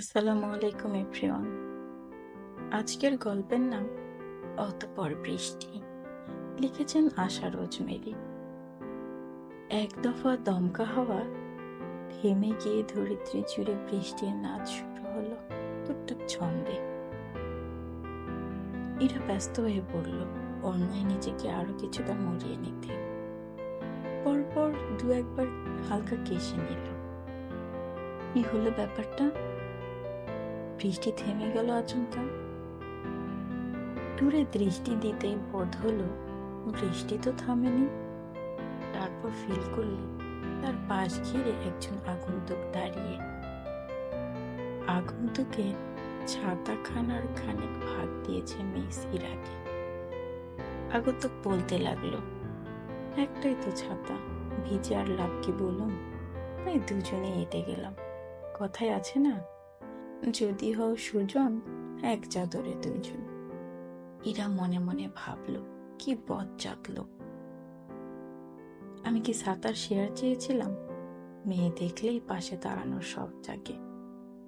আসসালামু আলাইকুম এভরিওয়ান। আজকের গল্পের নাম অতঃপর বৃষ্টি। লিখেছেন আশা রোজমেরি। এক দফা দমকা হাওয়া থেমে গিয়ে ধরিত্রী জুড়ে বৃষ্টির নাচ শুরু হলো টুকটাক ছন্দে। এরা ব্যস্ত হয়ে পড়ল অন্যায় নিজেকে আরো কিছুটা মরিয়ে নিতে। পরপর দু একবার হালকা কেশে নিল। কি হলো ব্যাপারটা? বৃষ্টি থেমে গেল আচমকা। দূরে দৃষ্টি দিতেই বোধ হলো বৃষ্টি তো থামেনি। তারপর ফিল করলো তার পাশ ঘিরে একজন আগন্তুক দাঁড়িয়ে। আগন্তুকে ছাতাখানার খানিক ভাগ দিয়েছে মিস ইরাকে। আগন্তুক বলতে লাগলো, একটাই তো ছাতা, ভিজে আর লাভ কি বলুন, তাই দুজনে এঁটে গেলাম। কথায় আছে না, যদি হও সুজন এক চাদরে দুজন। ইরা মনে মনে ভাবলো, কি বজ্জাত লোক। আমি কি ছাতার শেয়ার চেয়েছিলাম? মেয়ে দেখলেই পাশে দাঁড়ানোর সব জাগে,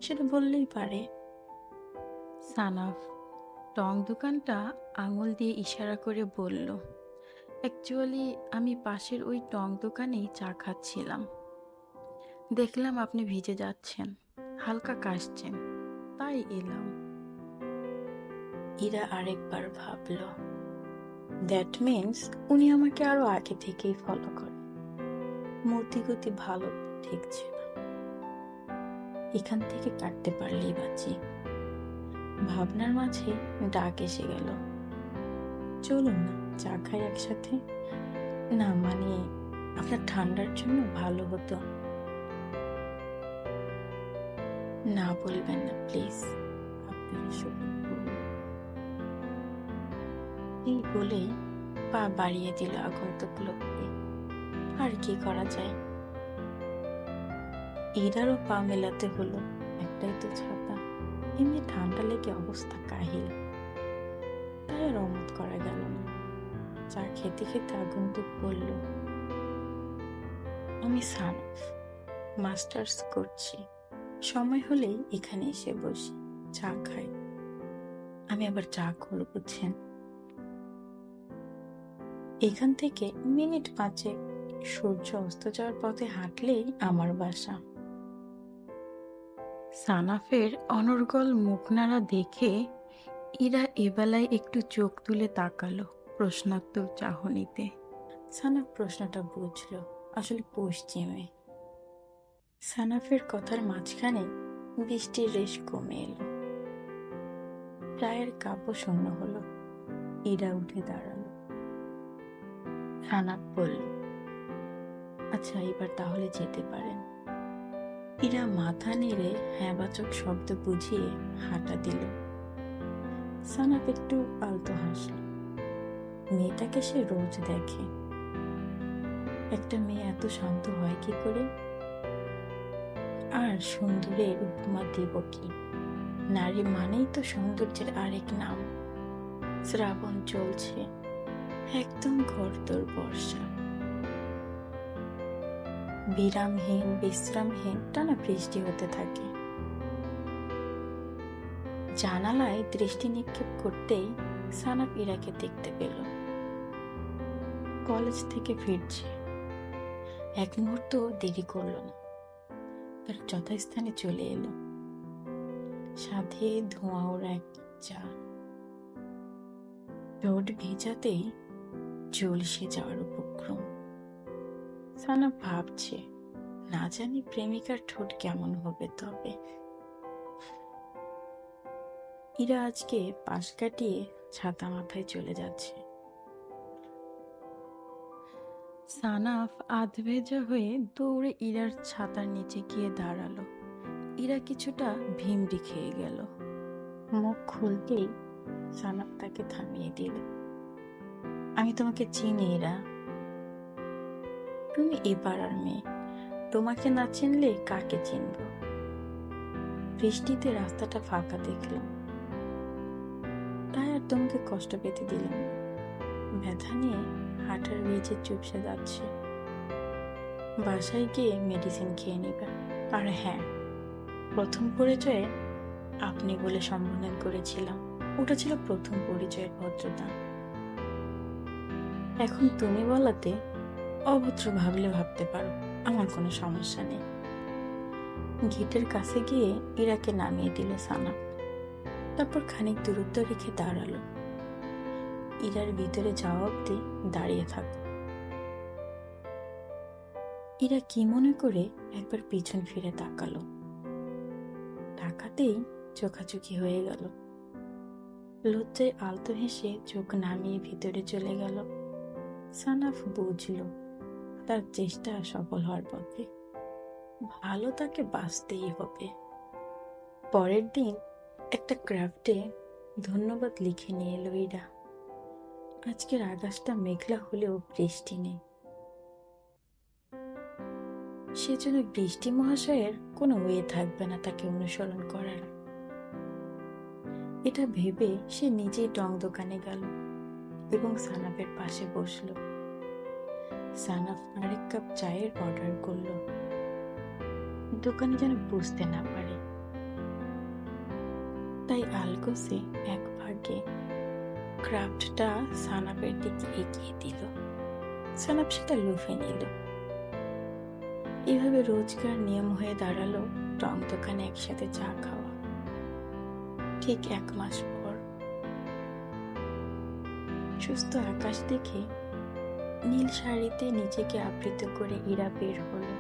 সেটা বললেই পারে। সানাফ টং দোকানটা আঙুল দিয়ে ইশারা করে বলল, অ্যাকচুয়ালি আমি পাশের ওই টং দোকানেই চা খাচ্ছিলাম। দেখলাম আপনি ভিজে যাচ্ছেন, হালকা কাশছেন, তাই এলাম। ইরা আরেকবার ভাবল, দ্যাট মিনস উনি আমাকে আরো আগে থেকেই ফলো করে। মতিগতি ভালো ঠেকছে না, এখান থেকে কাটতে পারলেই বাঁচি। ভাবনার মাঝে ডাক এসে গেল, চলুন না চা খাই একসাথে। না মানে, আপনার ঠান্ডার জন্য ভালো হতো। না বলবেন না প্লিজ, আপনার শপথ করুন। এই বলে পা বাড়িয়ে দিল আগন্তুক লোককে। আর কি করা যায়, এরারও পা মেলাতে হলো। একটাই তো ছাতা, এমনি ঠান্ডা লেগে অবস্থা কাহিল, তাই আর অমত করা গেল না। চা খেতে খেতে আগন্তুক বলল, আমি সানফ, মাস্টার্স করছি, সময় হলেই এখানে এসে বসি, চা খাই। আমি আবার চা করব বুঝছেন। এখান থেকে মিনিট 5 সূর্য অস্ত যাওয়ার পথে হাঁটলেই আমার বাসা। সানাফের অনর্গল মুখ নাড়া দেখে ইরা এবেলায় একটু চোখ তুলে তাকালো প্রশ্নাত্মক চাহনিতে। সানাফ প্রশ্নটা বুঝলো, আসলে পশ্চিমে। সানাফের কথার মাঝখানে বৃষ্টির রেশ কমে এলো, প্রায়ের কাব্য শূন্য হলো। ইরা উঠে দাঁড়ালো। সানাফ বলল, আচ্ছা এবার তাহলে যেতে পারেন। ইরা মাথা নেড়ে হ্যাঁবাচক শব্দ বুঝিয়ে হাঁটা দিল। সানাফ একটু আলতো হাসল। মেয়েটাকে সে রোজ দেখে, একটা মেয়ে এত শান্ত হয় কি করে? আর সুন্দরের উপমা দেব কি? নারী মানেই তো সৌন্দর্যের আরেক নাম। শ্রাবণ চলছে, একদম ঘোরতর বর্ষা, বিরামহীন বিশ্রামহীন টানা বৃষ্টি হতে থাকে। জানালায় দৃষ্টি নিক্ষেপ করতেই সানাফ ইরাকে দেখতে পেল। কলেজ থেকে ফিরছে, এক মুহূর্ত দেরি করল না, তার যথাস্থানে চলে এলো। সাথে ধোঁয়া ওরা এক চা। ঠোঁট ভেজাতেই ঝলসে যাওয়ার উপক্রম। সানাফ ভাবছে, না জানি প্রেমিকার ঠোঁট কেমন হবে তবে। ইরা আজকে পাশ কাটিয়ে ছাতা মাথায় চলে যাচ্ছে। সানাফ আধভেজা হয়ে দৌড়ে ইরার ছাতার নিচে গিয়ে দাঁড়ালো। ইরা কিছুটা ভিমড়ি খেয়ে গেল। মুখ খুলতেই সানাফ তাকে থামিয়ে দিল। আমি তোমাকে চিনি ইরা, তুমি এ পাড়ার মেয়ে, তোমাকে না চিনলে কাকে চিনব? বৃষ্টিতে রাস্তাটা ফাঁকা দেখলাম, তাই আর তোমাকে কষ্ট পেতে দিলাম না। ব্যথা নিয়ে হাঁটার ভিজে চুপসে যাচ্ছে, বাসায় গিয়ে মেডিসিন খেয়ে নিবে। আর হ্যাঁ, প্রথম পরিচয়ে আপনি বলে সম্বোধন করেছিলাম। ওটা ছিল প্রথম পরিচয়ের ভদ্রতা। এখন তুমি বলাতে অভদ্র ভাবলে ভাবতে পারো, আমার কোনো সমস্যা নেই। গেটের কাছে গিয়ে ইরাকে নামিয়ে দিল সানা। তারপর খানিক দূরত্ব রেখে দাঁড়ালো। ইরার ভিতরে যাওয়া অব্দি দাঁড়িয়ে থাকলো। ইরা কি মনে করে একবার পিছন ফিরে তাকালো। তাকাতেই চোখাচোখি হয়ে গেল। লজ্জায় আলতো হেসে চোখ নামিয়ে ভিতরে চলে গেল। সানাফ বুঝল তার চেষ্টা সফল হওয়ার পথে। ভালো তাকে বাঁচতেই হবে। পরের দিন একটা ক্রাফটে ধন্যবাদ লিখে নিয়ে এলো ইরা। আজকের আকাশটা মেঘলা হলেও বৃষ্টি নেই। সেজন্য বৃষ্টি মহাশয়ের কোনো ওয়ে থাকবে না তাকে অনুসরণ করার। এটা ভেবে সে নিজেই টং দোকানে গেল এবং সানাফের পাশে বসল। সানাফ আরেক কাপ চায়ের অর্ডার করল। দোকানে যেন বুঝতে না পারে, তাই আলগোসে এক ভাগে ক্রাফটটা সানাফের দিকে এগিয়ে দিল। সানাফ সেটা লুফে নিল। এভাবে রোজকার নিয়ম হয়ে দাঁড়ালো টং দোকানে একসাথে চা খাওয়া। ঠিক 1 মাস পর সুস্থ আকাশ দেখে নীল শাড়িতে নিজেকে আবৃত করে ইরা বের হলো।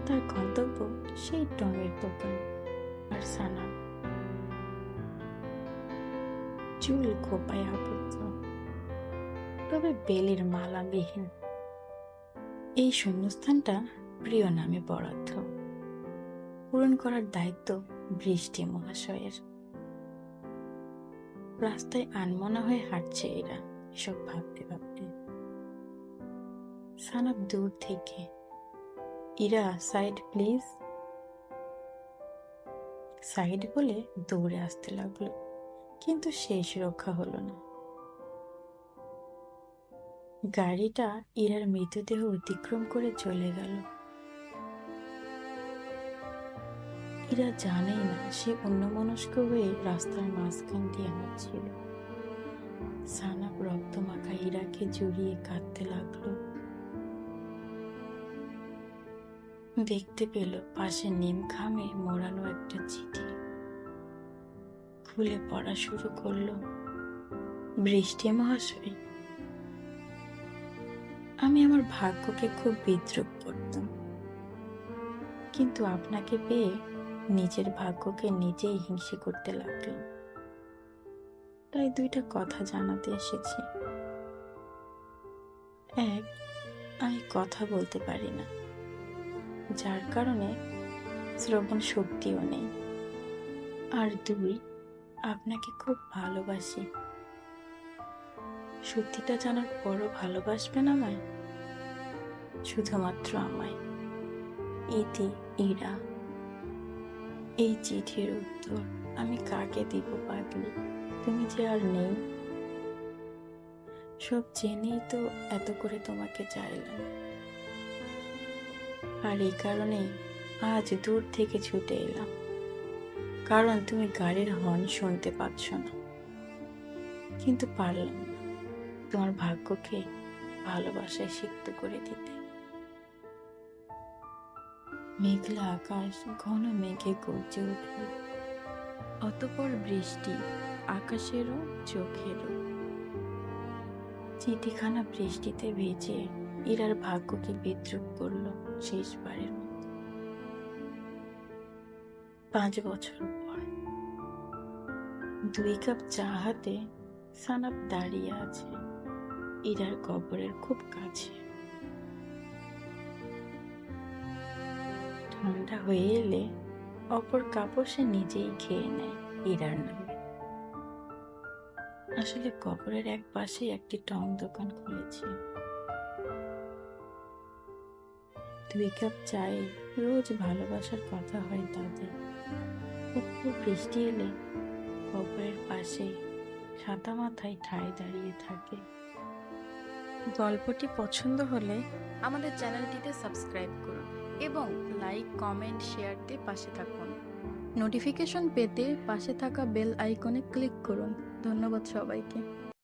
তার গন্তব্য সেই টঙের দোকান। আর সানা চুল খোপায় আবদ্ধ, তবে বেলের মালাবিহীন। এই শূন্যস্থানটা প্রিয় নামে বরাদ্দ, পূরণ করার দায়িত্ব বৃষ্টি মহাশয়ের। রাস্তায় আনমনা হয়ে হাঁটছে এরা এসব ভাবতে ভাবতে। সানাব দূর থেকে, ইরা সাইড প্লিজ, সাইড বলে দৌড়ে আসতে লাগলো, কিন্তু শেষ রক্ষা হলো না। গাড়িটা ইরার মৃতদেহ অতিক্রম করে চলে গেল। ইরা জানেই না সে অন্যমনস্ক হয়ে রাস্তার মাঝখান দিয়ে হাঁটছিল। সানাব রক্তমাখা ইরাকে জড়িয়ে কাঁদতে লাগলো। দেখতে পেল পাশে নিম খামে মোড়ানো একটা চিঠি। খুলে পড়া শুরু করলো। বৃষ্টি মহাশয়, আমি আমার ভাগ্যকে খুব বিদ্রূপ করতাম, কিন্তু আপনাকে পেয়ে নিজের ভাগ্যকে নিজেই হিংসে করতে লাগলাম। তাই 2টা কথা জানাতে এসেছি। এক, আমি কথা বলতে পারি না, যার কারণে শ্রবণ শক্তিও নেই। আর 2, আপনাকে খুব ভালোবাসি। সত্যিটা জানার পরও ভালোবাসবেন আমায়? শুধুমাত্র আমায়। ইতি, ইরা। এই চিঠির উত্তর আমি কাকে দিব পাগলি? তুমি যে আর নেই। সব জেনেই তো এত করে তোমাকে চাইলাম। আর এই কারণেই আজ দূর থেকে ছুটে এলাম, কারণ তুমি গাড়ির হর্ন শুনতে পাচ্ছ না। কিন্তু পারলাম না তোমার ভাগ্যকে ভালোবাসায় সিক্ত করে দিতে। মেঘলা আকাশ ঘন মেঘে গর্জে উঠল। অতঃপর বৃষ্টি আকাশেরও চোখেরও। চিঠিখানা বৃষ্টিতে ভেজে ইরার ভাগ্যকে বিদ্রূপ করল শেষবারের মতো। 5 বছর পর 2 কাপ চা হাতে সানাব দাঁড়িয়ে আছে ইরার কবরের খুব কাছে। ঠান্ডা হয়ে এলে অপর কাপড় সে নিজেই খেয়ে নেয় ইরার নামে। আসলে কবরের এক পাশে একটি টং দোকান খুলেছে। 2 কাপ চায়ে রোজ ভালোবাসার কথা হয় তাদের। একটু বৃষ্টি এলে কবরের পাশে ছাতা মাথায় ঠায় দাঁড়িয়ে থাকে। গল্পটি পছন্দ হলে আমাদের চ্যানেলটিতে সাবস্ক্রাইব করুন এবং লাইক, কমেন্ট, শেয়ার দিয়ে পাশে থাকুন। নোটিফিকেশন পেতে পাশে থাকা বেল আইকনে ক্লিক করুন। ধন্যবাদ সবাইকে।